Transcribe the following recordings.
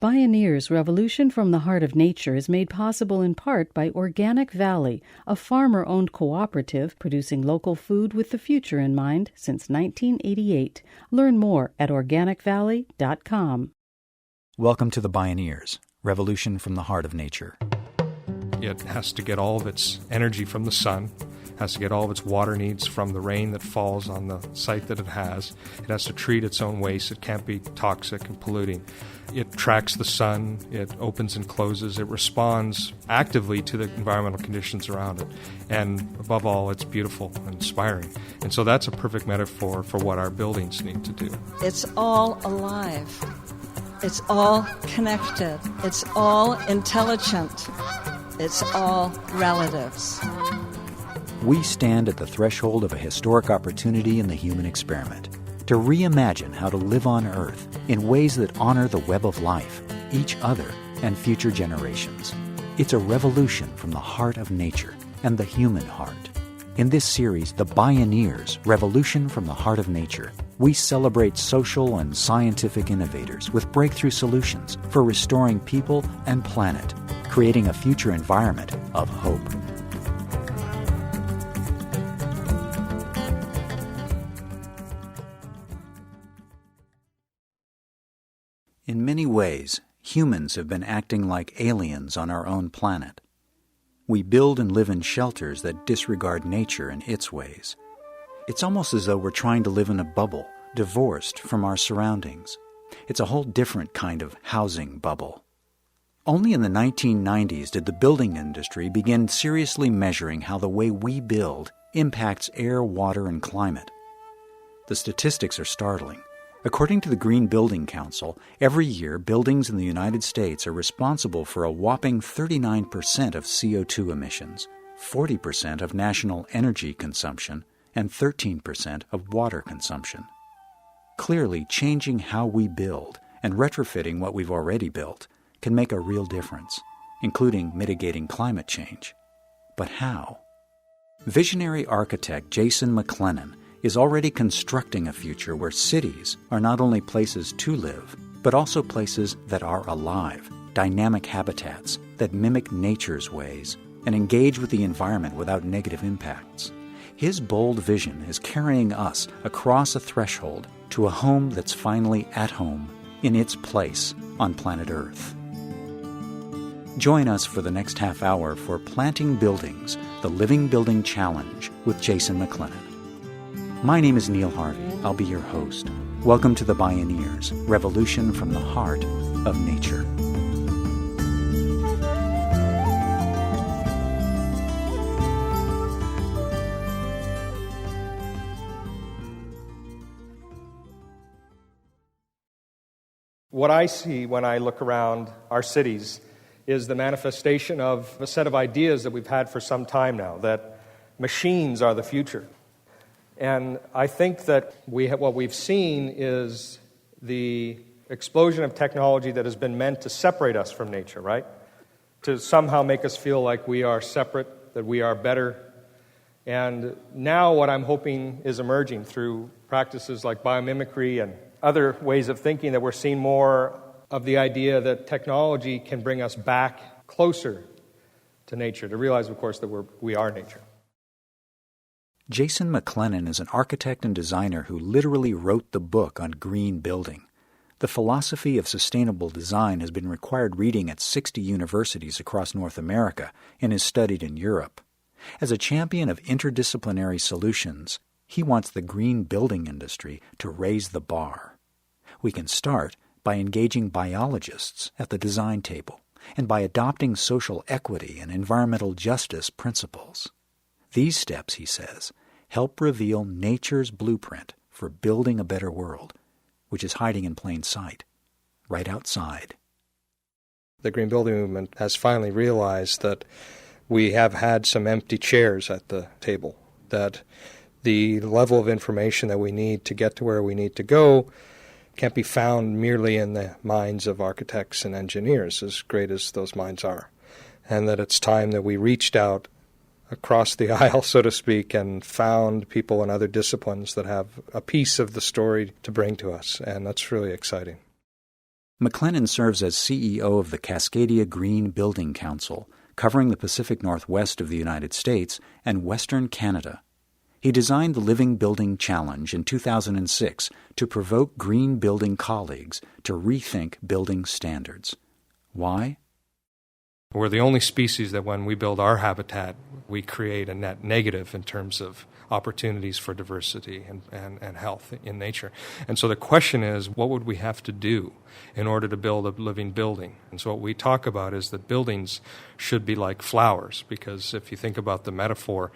Bioneers' Revolution from the Heart of Nature is made possible in part by Organic Valley, a farmer-owned cooperative producing local food with the future in mind since 1988. Learn more at organicvalley.com. Welcome to the Bioneers, Revolution from the Heart of Nature. It has to get all of its energy from the sun, has to get all of its water needs from the rain that falls on the site that it has. It has to treat its own waste. It can't be toxic and polluting. It tracks the sun. It opens and closes. It responds actively to the environmental conditions around it. And above all, it's beautiful and inspiring. And so that's a perfect metaphor for what our buildings need to do. It's all alive. It's all connected. It's all intelligent. It's all relatives. We stand at the threshold of a historic opportunity in the human experiment to reimagine how to live on Earth in ways that honor the web of life, each other, and future generations. It's a revolution from the heart of nature and the human heart. In this series, The Bioneers, Revolution from the Heart of Nature, we celebrate social and scientific innovators with breakthrough solutions for restoring people and planet, creating a future environment of hope. In many ways, humans have been acting like aliens on our own planet. We build and live in shelters that disregard nature and its ways. It's almost as though we're trying to live in a bubble, divorced from our surroundings. It's a whole different kind of housing bubble. Only in the 1990s did the building industry begin seriously measuring how the way we build impacts air, water, and climate. The statistics are startling. According to the Green Building Council, every year buildings in the United States are responsible for a whopping 39% of CO2 emissions, 40% of national energy consumption, and 13% of water consumption. Clearly, changing how we build and retrofitting what we've already built can make a real difference, including mitigating climate change. But how? Visionary architect Jason McLennan is already constructing a future where cities are not only places to live, but also places that are alive, dynamic habitats that mimic nature's ways and engage with the environment without negative impacts. His bold vision is carrying us across a threshold to a home that's finally at home, in its place on planet Earth. Join us for the next half hour for Planting Buildings, the Living Building Challenge with Jason McLennan. My name is Neil Harvey. I'll be your host. Welcome to the Bioneers, Revolution from the Heart of Nature. What I see when I look around our cities is the manifestation of a set of ideas that we've had for some time now, that machines are the future. And I think that what we've seen is the explosion of technology that has been meant to separate us from nature, right? To somehow make us feel like we are separate, that we are better. And now what I'm hoping is emerging through practices like biomimicry and other ways of thinking, that we're seeing more of the idea that technology can bring us back closer to nature, to realize, of course, that we are nature. Jason McLennan is an architect and designer who literally wrote the book on green building. The philosophy of sustainable design has been required reading at 60 universities across North America and is studied in Europe. As a champion of interdisciplinary solutions, he wants the green building industry to raise the bar. We can start by engaging biologists at the design table and by adopting social equity and environmental justice principles. These steps, he says, help reveal nature's blueprint for building a better world, which is hiding in plain sight, right outside. The green building movement has finally realized that we have had some empty chairs at the table, that the level of information that we need to get to where we need to go can't be found merely in the minds of architects and engineers, as great as those minds are, and that it's time that we reached out across the aisle, so to speak, and found people in other disciplines that have a piece of the story to bring to us, and that's really exciting. McLennan serves as CEO of the Cascadia Green Building Council, covering the Pacific Northwest of the United States and Western Canada. He designed the Living Building Challenge in 2006 to provoke green building colleagues to rethink building standards. Why? We're the only species that when we build our habitat, we create a net negative in terms of opportunities for diversity and health in nature. And so the question is, what would we have to do in order to build a living building? And so what we talk about is that buildings should be like flowers, because if you think about the metaphor,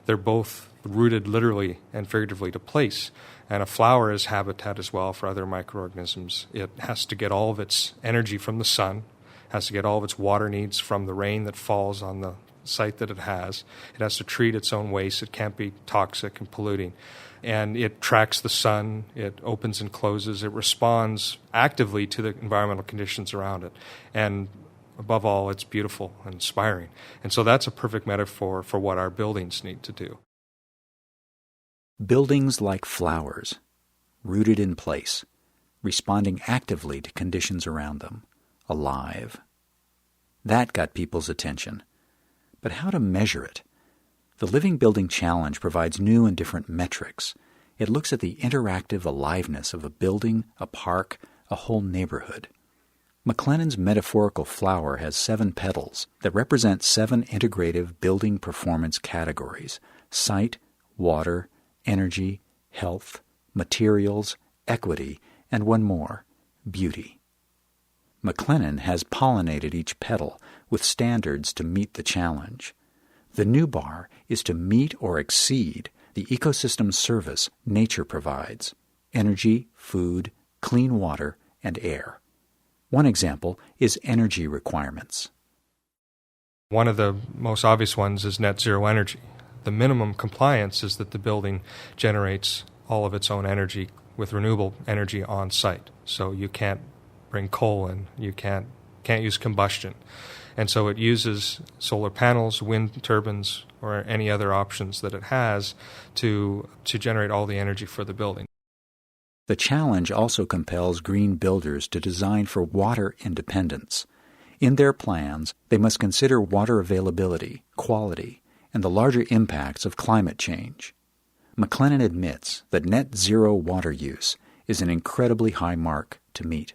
they're both rooted literally and figuratively to place. And a flower is habitat as well for other microorganisms. It has to get all of its energy from the sun, has to get all of its water needs from the rain that falls on the site that it has. It has to treat its own waste. It can't be toxic and polluting. And it tracks the sun. It opens and closes. It responds actively to the environmental conditions around it. And above all, it's beautiful and inspiring. And so that's a perfect metaphor for what our buildings need to do. Buildings like flowers, rooted in place, responding actively to conditions around them, alive. That got people's attention. But how to measure it? The Living Building Challenge provides new and different metrics. It looks at the interactive aliveness of a building, a park, a whole neighborhood. McLennan's metaphorical flower has 7 petals that represent 7 integrative building performance categories: site, water, energy, health, materials, equity, and one more, beauty. McLennan has pollinated each petal with standards to meet the challenge. The new bar is to meet or exceed the ecosystem service nature provides: energy, food, clean water, and air. One example is energy requirements. One of the most obvious ones is net zero energy. The minimum compliance is that the building generates all of its own energy with renewable energy on site. So you can't bring coal in, you can't use combustion. And so it uses solar panels, wind turbines, or any other options that it has to generate all the energy for the building. The challenge also compels green builders to design for water independence. In their plans, they must consider water availability, quality, and the larger impacts of climate change. McLennan admits that net zero water use is an incredibly high mark to meet.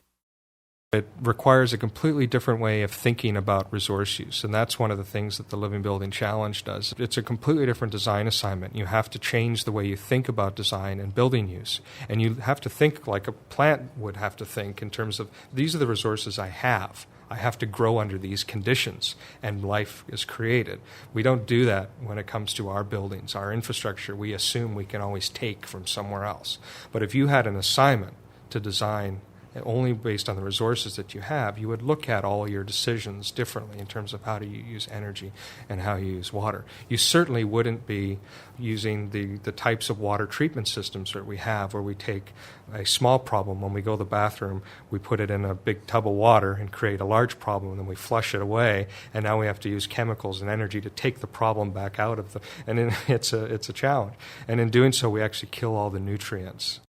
It requires a completely different way of thinking about resource use, and that's one of the things that the Living Building Challenge does. It's a completely different design assignment. You have to change the way you think about design and building use, and you have to think like a plant would have to think in terms of, these are the resources I have. I have to grow under these conditions, and life is created. We don't do that when it comes to our buildings, our infrastructure. We assume we can always take from somewhere else. But if you had an assignment to design only based on the resources that you have, you would look at all your decisions differently in terms of how do you use energy and how you use water. You certainly wouldn't be using the types of water treatment systems that we have, where we take a small problem. When we go to the bathroom, we put it in a big tub of water and create a large problem, and then we flush it away, and now we have to use chemicals and energy to take the problem back out of it's a challenge. And in doing so, we actually kill all the nutrients.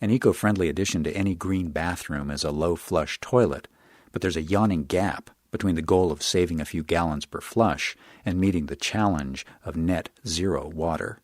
An eco-friendly addition to any green bathroom is a low-flush toilet, but there's a yawning gap between the goal of saving a few gallons per flush and meeting the challenge of net zero water.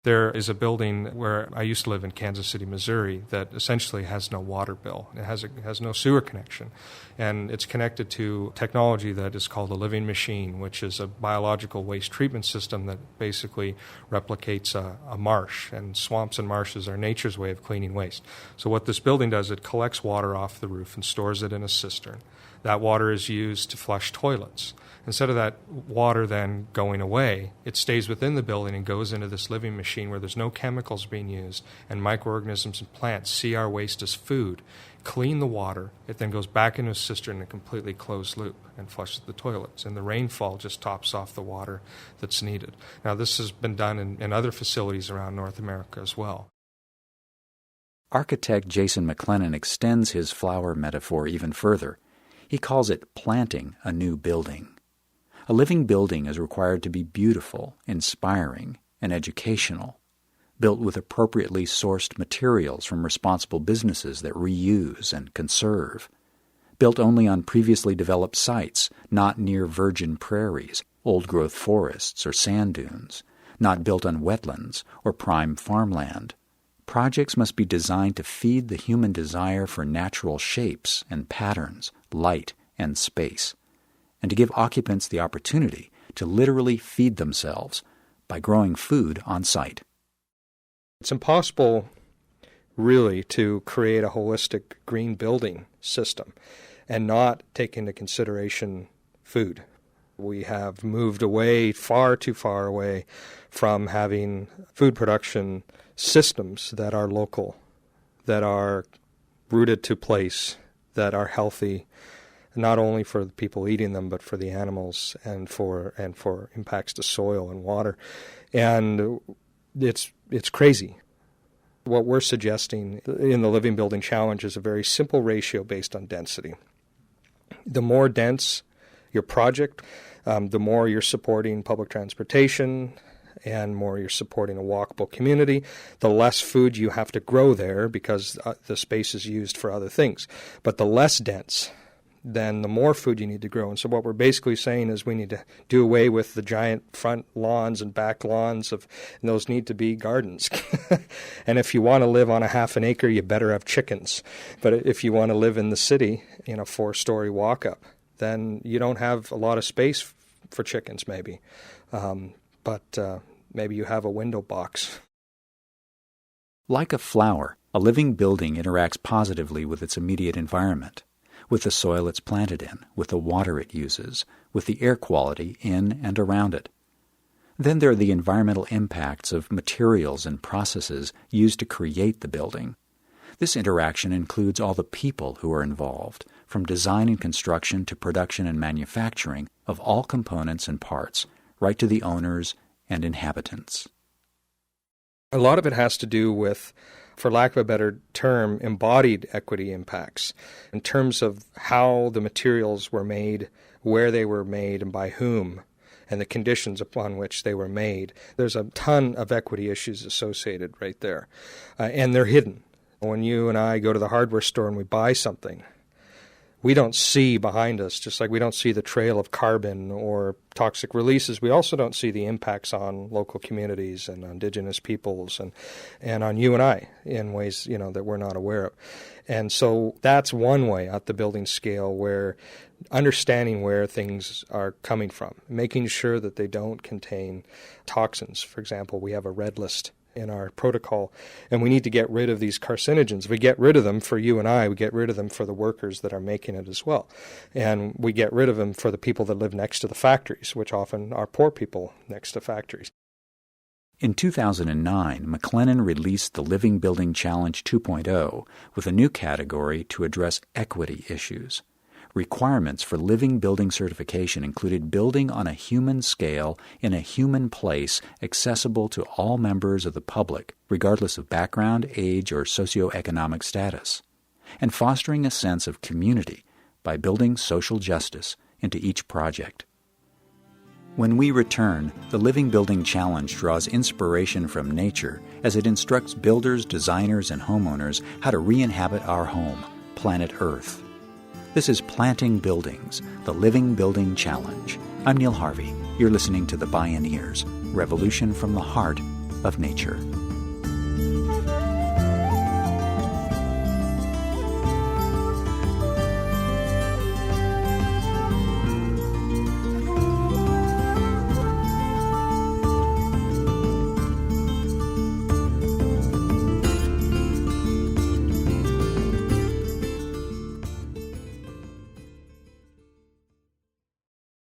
There is a building where I used to live in Kansas City, Missouri, that essentially has no water bill. It has no sewer connection. And it's connected to technology that is called a living machine, which is a biological waste treatment system that basically replicates a marsh. And swamps and marshes are nature's way of cleaning waste. So what this building does, it collects water off the roof and stores it in a cistern. That water is used to flush toilets. Instead of that water then going away, it stays within the building and goes into this living machine where there's no chemicals being used, and microorganisms and plants see our waste as food, clean the water. It then goes back into a cistern in a completely closed loop and flushes the toilets. And the rainfall just tops off the water that's needed. Now, this has been done in other facilities around North America as well. Architect Jason McLennan extends his flower metaphor even further. He calls it planting a new building. A living building is required to be beautiful, inspiring, and educational. built with appropriately sourced materials from responsible businesses that reuse and conserve, built only on previously developed sites, not near virgin prairies, old-growth forests, or sand dunes, not built on wetlands or prime farmland. Projects must be designed to feed the human desire for natural shapes and patterns, light and space, and to give occupants the opportunity to literally feed themselves by growing food on site. It's impossible, really, to create a holistic green building system and not take into consideration food. We have moved away, far too far away, from having food production systems that are local, that are rooted to place, that are healthy, not only for the people eating them, but for the animals and for impacts to soil and water. And it's crazy. What we're suggesting in the Living Building Challenge is a very simple ratio based on density. The more dense your project, the more you're supporting public transportation and more you're supporting a walkable community, the less food you have to grow there because the space is used for other things. But the less dense, then the more food you need to grow. And so what we're basically saying is we need to do away with the giant front lawns and back lawns, and those need to be gardens. And if you want to live on a half an acre, you better have chickens. But if you want to live in the city in a 4-story walk-up, then you don't have a lot of space for chickens maybe. But maybe you have a window box. Like a flower, a living building interacts positively with its immediate environment, with the soil it's planted in, with the water it uses, with the air quality in and around it. Then there are the environmental impacts of materials and processes used to create the building. This interaction includes all the people who are involved, from design and construction to production and manufacturing of all components and parts, right to the owners and inhabitants. A lot of it has to do with, for lack of a better term, embodied equity impacts in terms of how the materials were made, where they were made, and by whom, and the conditions upon which they were made. There's a ton of equity issues associated right there, and they're hidden. When you and I go to the hardware store and we buy something, we don't see behind us, just like we don't see the trail of carbon or toxic releases, we also don't see the impacts on local communities and Indigenous peoples and on you and I in ways, that we're not aware of. And so that's one way at the building scale where understanding where things are coming from, making sure that they don't contain toxins. For example, we have a red list in our protocol, and we need to get rid of these carcinogens. We get rid of them for you and I, we get rid of them for the workers that are making it as well. And we get rid of them for the people that live next to the factories, which often are poor people next to factories. In 2009, McLennan released the Living Building Challenge 2.0 with a new category to address equity issues. Requirements for living building certification included building on a human scale in a human place accessible to all members of the public, regardless of background, age, or socioeconomic status, and fostering a sense of community by building social justice into each project. When we return, the Living Building Challenge draws inspiration from nature as it instructs builders, designers, and homeowners how to re-inhabit our home, planet Earth. This is Planting Buildings, the Living Building Challenge. I'm Neil Harvey. You're listening to the Bioneers, Revolution from the Heart of Nature.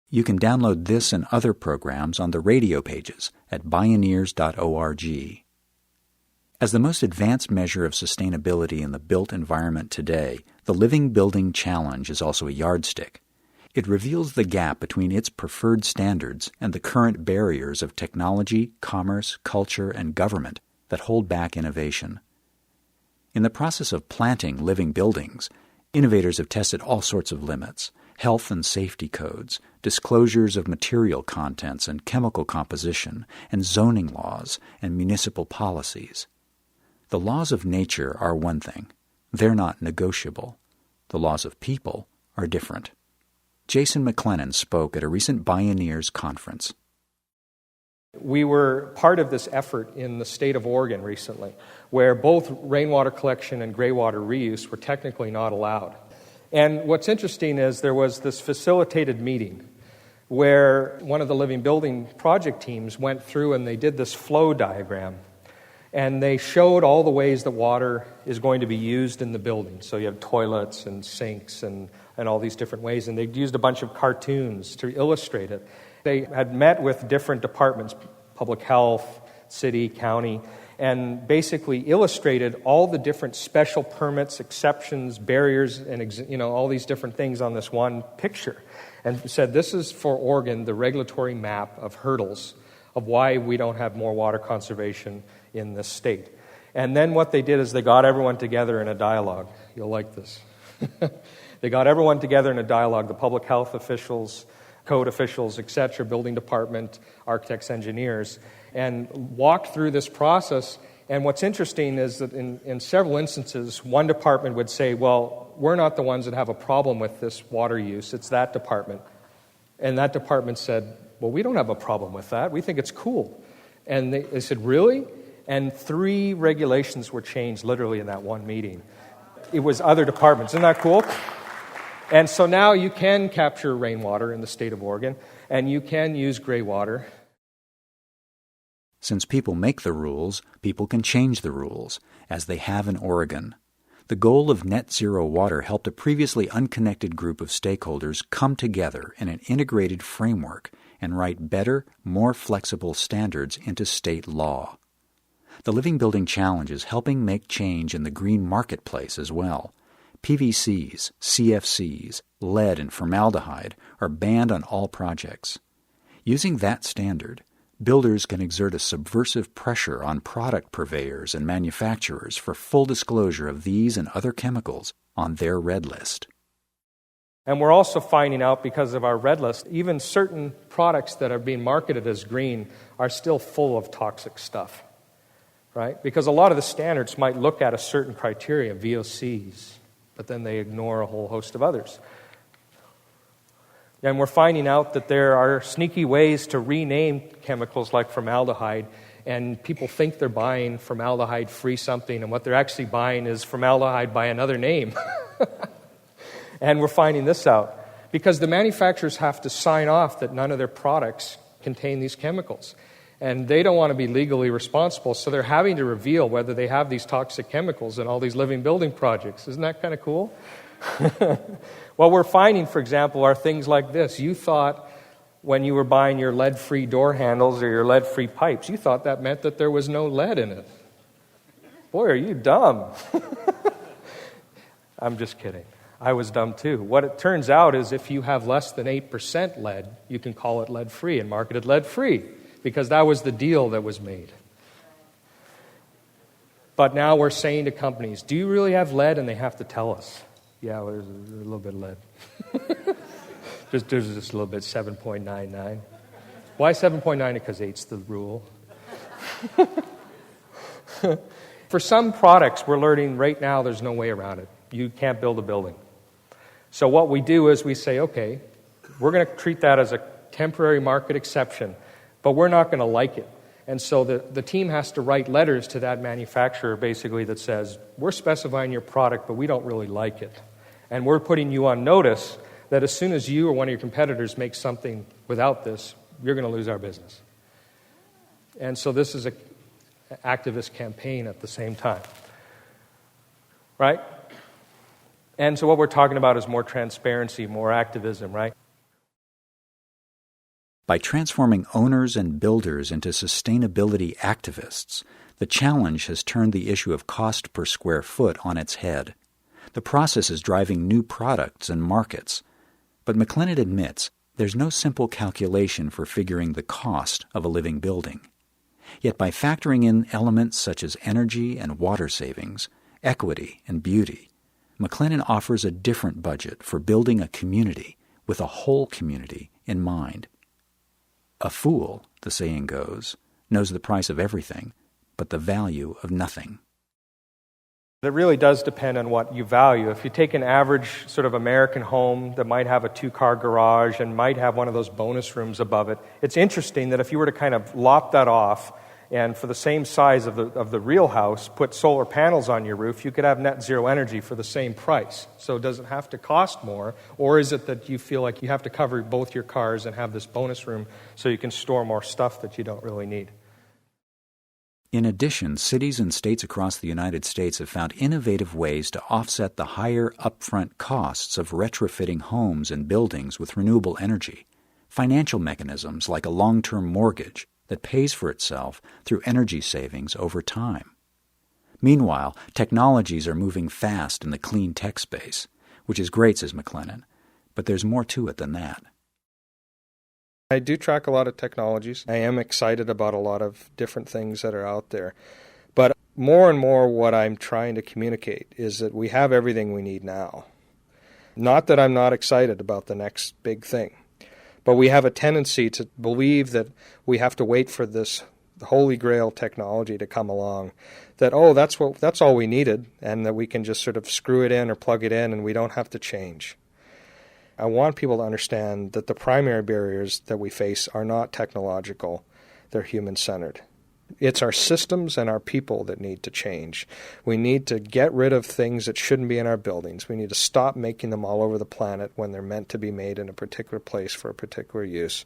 You can download this and other programs on the radio pages at Bioneers.org. As the most advanced measure of sustainability in the built environment today, the Living Building Challenge is also a yardstick. It reveals the gap between its preferred standards and the current barriers of technology, commerce, culture, and government that hold back innovation. In the process of planting living buildings, innovators have tested all sorts of limits health and safety codes, disclosures of material contents and chemical composition, and zoning laws and municipal policies. The laws of nature are one thing. They're not negotiable. The laws of people are different. Jason McLennan spoke at a recent Bioneers conference. We were part of this effort in the state of Oregon recently, where both rainwater collection and greywater reuse were technically not allowed. And what's interesting is there was this facilitated meeting where one of the Living Building project teams went through and they did this flow diagram. And they showed all the ways that water is going to be used in the building. So you have toilets and sinks and all these different ways. And they used a bunch of cartoons to illustrate it. They had met with different departments, public health, city, county, and basically illustrated all the different special permits, exceptions, barriers, and all these different things on this one picture. And said, this is for Oregon, the regulatory map of hurdles of why we don't have more water conservation in this state. And then what they did is they got everyone together in a dialogue. You'll like this. They got everyone together in a dialogue, the public health officials, code officials, etc., building department, architects, engineers, and walked through this process. And what's interesting is that in several instances, one department would say, well, we're not the ones that have a problem with this water use, it's that department. And that department said, well, we don't have a problem with that, we think it's cool. And they said, really? And 3 regulations were changed literally in that one meeting. It was other departments. Isn't that cool? And so now you can capture rainwater in the state of Oregon, and you can use gray water. Since people make the rules, people can change the rules, as they have in Oregon. The goal of net zero water helped a previously unconnected group of stakeholders come together in an integrated framework and write better, more flexible standards into state law. The Living Building Challenge is helping make change in the green marketplace as well. PVCs, CFCs, lead, and formaldehyde are banned on all projects. Using that standard, builders can exert a subversive pressure on product purveyors and manufacturers for full disclosure of these and other chemicals on their red list. And we're also finding out, because of our red list, even certain products that are being marketed as green are still full of toxic stuff, right? Because a lot of the standards might look at a certain criteria, VOCs, but then they ignore a whole host of others. And we're finding out that there are sneaky ways to rename chemicals like formaldehyde, and people think they're buying formaldehyde-free something, and what they're actually buying is formaldehyde by another name. And we're finding this out because the manufacturers have to sign off that none of their products contain these chemicals. And they don't want to be legally responsible, so they're having to reveal whether they have these toxic chemicals in all these living building projects. Isn't that kind of cool? What we're finding, for example, are things like this. You thought when you were buying your lead-free door handles or your lead-free pipes, you thought that meant that there was no lead in it. Boy, are you dumb. I'm just kidding. I was dumb too. What it turns out is if you have less than 8% lead, you can call it lead-free and market it lead-free, because that was the deal that was made. But now we're saying to companies, do you really have lead? And they have to tell us. Yeah, well, there's a little bit of lead. there's just a little bit, 7.99. Why 7.9? Because 8's the rule. For some products, we're learning right now there's no way around it. You can't build a building. So what we do is we say, okay, we're going to treat that as a temporary market exception, but we're not going to like it. And so the team has to write letters to that manufacturer basically that says, we're specifying your product, but we don't really like it. And we're putting you on notice that as soon as you or one of your competitors makes something without this, you're going to lose our business. And so this is an activist campaign at the same time. Right? And so what we're talking about is more transparency, more activism, right? By transforming owners and builders into sustainability activists, the challenge has turned the issue of cost per square foot on its head. The process is driving new products and markets. But McLennan admits there's no simple calculation for figuring the cost of a living building. Yet by factoring in elements such as energy and water savings, equity and beauty, McLennan offers a different budget for building a community with a whole community in mind. A fool, the saying goes, knows the price of everything, but the value of nothing. It really does depend on what you value. If you take an average sort of American home that might have a 2-car garage and might have one of those bonus rooms above it, it's interesting that if you were to kind of lop that off and for the same size of the real house, put solar panels on your roof, you could have net zero energy for the same price. So does it have to cost more, or is it that you feel like you have to cover both your cars and have this bonus room so you can store more stuff that you don't really need? In addition, cities and states across the United States have found innovative ways to offset the higher upfront costs of retrofitting homes and buildings with renewable energy. Financial mechanisms like a long-term mortgage that pays for itself through energy savings over time. Meanwhile, technologies are moving fast in the clean tech space, which is great, says McLennan, but there's more to it than that. I do track a lot of technologies. I am excited about a lot of different things that are out there. But more and more what I'm trying to communicate is that we have everything we need now. Not that I'm not excited about the next big thing, but we have a tendency to believe that we have to wait for this holy grail technology to come along, that, that's all we needed, and that we can just sort of screw it in or plug it in and we don't have to change. I want people to understand that the primary barriers that we face are not technological, they're human-centered. It's our systems and our people that need to change. We need to get rid of things that shouldn't be in our buildings. We need to stop making them all over the planet when they're meant to be made in a particular place for a particular use.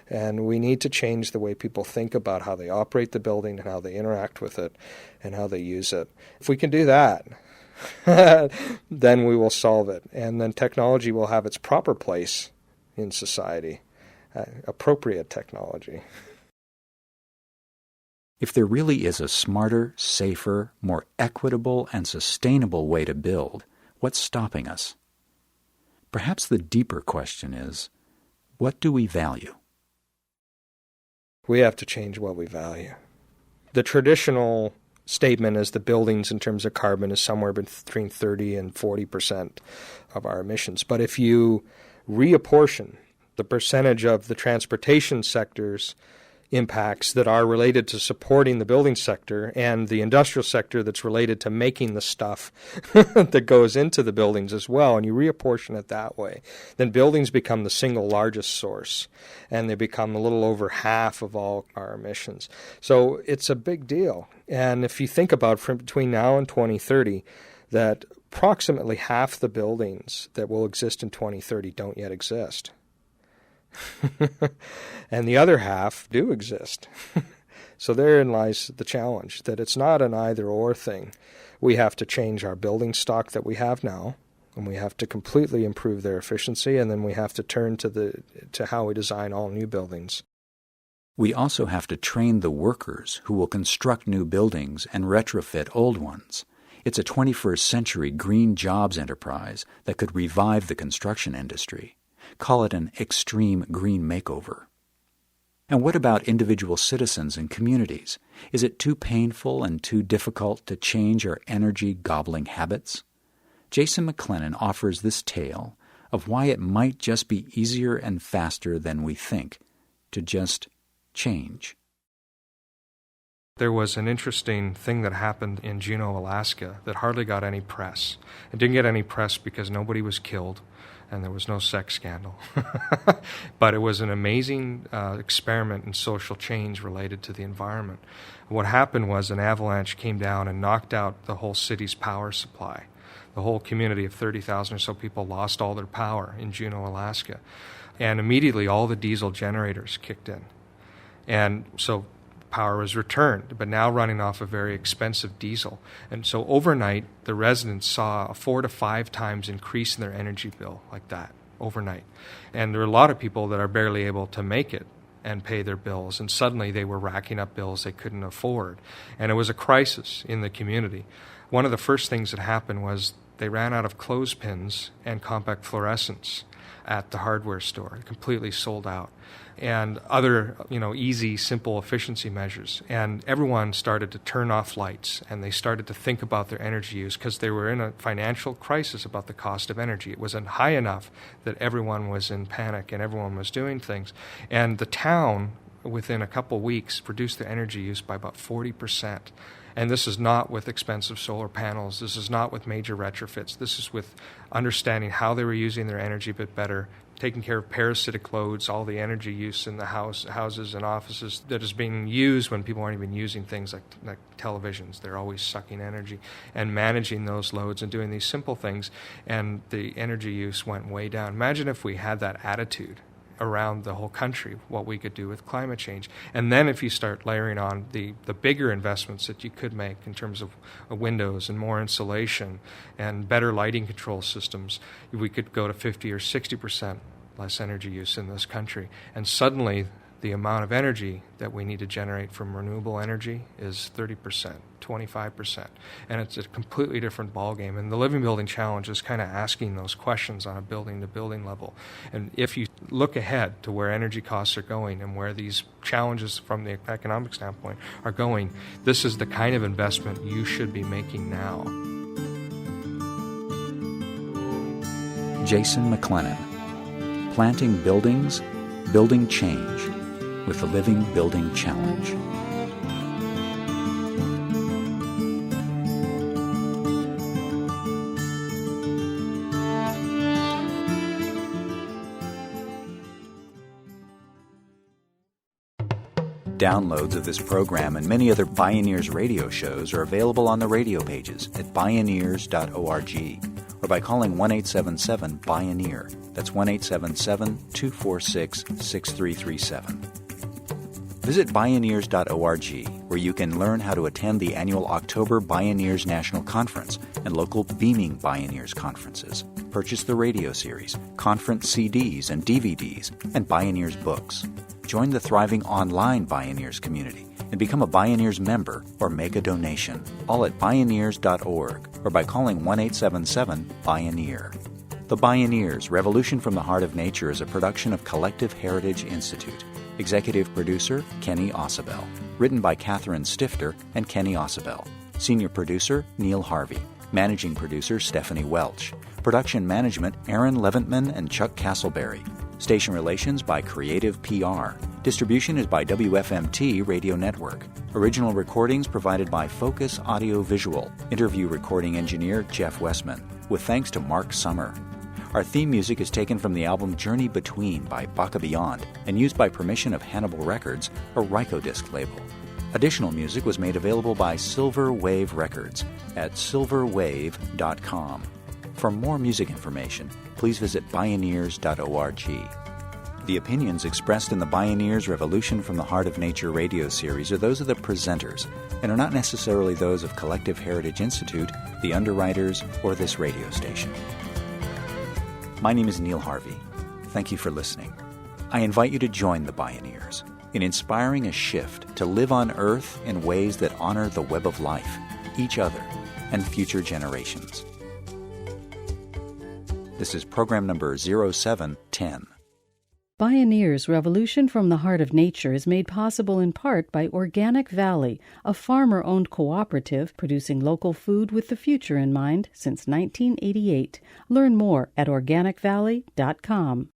And we need to change the way people think about how they operate the building and how they interact with it and how they use it. If we can do that, then we will solve it. And then technology will have its proper place in society, appropriate technology. If there really is a smarter, safer, more equitable and sustainable way to build, what's stopping us? Perhaps the deeper question is, what do we value? We have to change what we value. The traditional statement is the buildings in terms of carbon is somewhere between 30 and 40% of our emissions. But if you reapportion the percentage of the transportation sector's impacts that are related to supporting the building sector and the industrial sector that's related to making the stuff that goes into the buildings as well, and you reapportion it that way, then buildings become the single largest source, and they become a little over half of all our emissions. So it's a big deal. And if you think about from between now and 2030, that approximately half the buildings that will exist in 2030 don't yet exist. And the other half do exist. So therein lies the challenge, that it's not an either-or thing. We have to change our building stock that we have now, and we have to completely improve their efficiency, and then we have to turn to how we design all new buildings. We also have to train the workers who will construct new buildings and retrofit old ones. It's a 21st century green jobs enterprise that could revive the construction industry. Call it an extreme green makeover. And what about individual citizens and communities? Is it too painful and too difficult to change our energy-gobbling habits? Jason McLennan offers this tale of why it might just be easier and faster than we think to just change. There was an interesting thing that happened in Juneau, Alaska that hardly got any press. It didn't get any press because nobody was killed and there was no sex scandal. But it was an amazing experiment in social change related to the environment. What happened was an avalanche came down and knocked out the whole city's power supply. The whole community of 30,000 or so people lost all their power in Juneau, Alaska. And immediately all the diesel generators kicked in. And so power was returned, but now running off a very expensive diesel. And so overnight, the residents saw a 4 to 5 times increase in their energy bill like that, overnight. And there are a lot of people that are barely able to make it and pay their bills, and suddenly they were racking up bills they couldn't afford. And it was a crisis in the community. One of the first things that happened was They ran out of clothespins and compact fluorescents at the hardware store. Completely sold out. And other, easy, simple efficiency measures. And everyone started to turn off lights, and they started to think about their energy use because they were in a financial crisis about the cost of energy. It wasn't high enough that everyone was in panic and everyone was doing things. And the town, within a couple weeks, reduced their energy use by about 40%. And this is not with expensive solar panels. This is not with major retrofits. This is with understanding how they were using their energy a bit better, taking care of parasitic loads, all the energy use in the houses and offices that is being used when people aren't even using things like televisions. They're always sucking energy, and managing those loads and doing these simple things, and the energy use went way down. Imagine if we had that attitude around the whole country, what we could do with climate change. And then if you start layering on the bigger investments that you could make in terms of windows and more insulation and better lighting control systems, we could go to 50 or 60% less energy use in this country. And suddenly the amount of energy that we need to generate from renewable energy is 30%, 25%. And it's a completely different ballgame. And the Living Building Challenge is kind of asking those questions on a building-to-building level. And if you look ahead to where energy costs are going and where these challenges from the economic standpoint are going, this is the kind of investment you should be making now. Jason McLennan, Planting Buildings, Building Change, with the Living Building Challenge. Downloads of this program and many other Bioneers radio shows are available on the radio pages at bioneers.org or by calling 1-877-BIONEER. That's 1-877-246-6337. Visit Bioneers.org, where you can learn how to attend the annual October Bioneers National Conference and local Beaming Bioneers conferences. Purchase the radio series, conference CDs and DVDs, and Bioneers books. Join the thriving online Bioneers community and become a Bioneers member or make a donation, all at Bioneers.org or by calling 1-877-BIONEER. The Bioneers, Revolution from the Heart of Nature is a production of Collective Heritage Institute. Executive producer, Kenny Ausubel. Written by Catherine Stifter and Kenny Ausubel. Senior producer, Neil Harvey. Managing producer, Stephanie Welch. Production management, Aaron Leventman and Chuck Castleberry. Station relations by Creative PR. Distribution is by WFMT Radio Network. Original recordings provided by Focus Audio Visual. Interview recording engineer, Jeff Westman. With thanks to Mark Summer. Our theme music is taken from the album Journey Between by Baka Beyond and used by permission of Hannibal Records, a Rykodisc label. Additional music was made available by Silver Wave Records at silverwave.com. For more music information, please visit Bioneers.org. The opinions expressed in the Bioneers Revolution from the Heart of Nature radio series are those of the presenters and are not necessarily those of Collective Heritage Institute, the underwriters, or this radio station. My name is Neil Harvey. Thank you for listening. I invite you to join the Bioneers in inspiring a shift to live on Earth in ways that honor the web of life, each other, and future generations. This is program number 0710. Bioneers Revolution from the Heart of Nature is made possible in part by Organic Valley, a farmer-owned cooperative producing local food with the future in mind since 1988. Learn more at organicvalley.com.